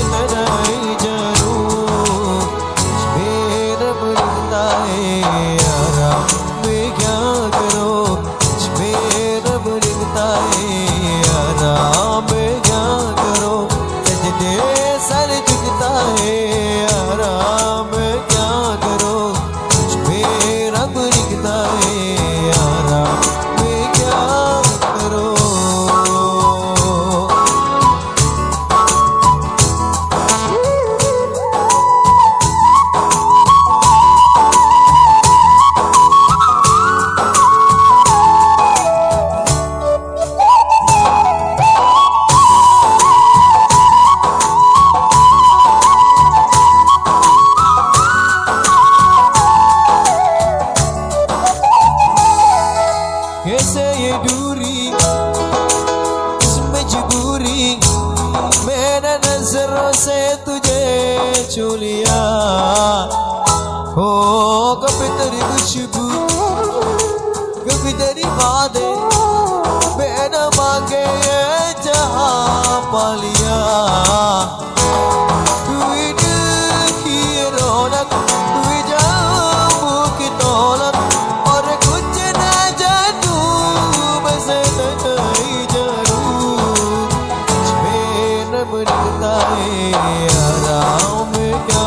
नहीं जानूं रब लिखता है यारा मैं क्या करूं रब लिखता है यारा मैं क्या करूं सजदे सर झुकता है यारा मैं क्या करूं रब लिखता है यारा मैं क्या करूं। कैसे ये दूरी इस मजबूरी मैंने नजरों से तुझे छू लिया हो कभी तेरी खुशबू कभी तेरी बातें मैंने मांगे ये जहां पा लिया तू ही दिल की ये रौनक तू ही जामों की दौलत और कुछ न जानू बस नहीं जानू रब लिखता है यारा मैं क्या